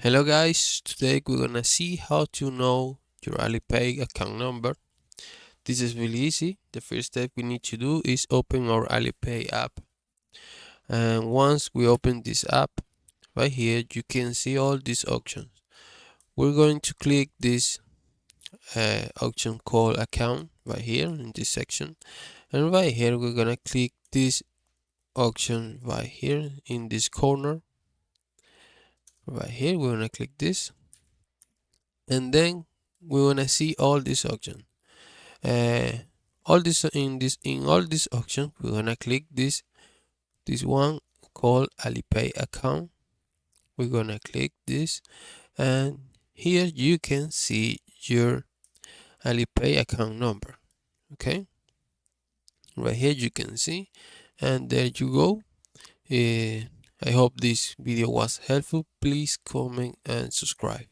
Hello guys, today we're gonna see how to know your Alipay account number. This is really easy. The first step we need to do is open our Alipay app. And once we open this app, right here you can see all these options. We're going to click this option called account right here in this section. And right here we're gonna click this option right here in this corner. Right here we're gonna click this. And then we wanna see all these options. All this in all these options we're gonna click this one called Alipay account. We're gonna click this, and here you can see your Alipay account number. Okay, right here you can see, and there you go. I hope this video was helpful. Please comment and subscribe.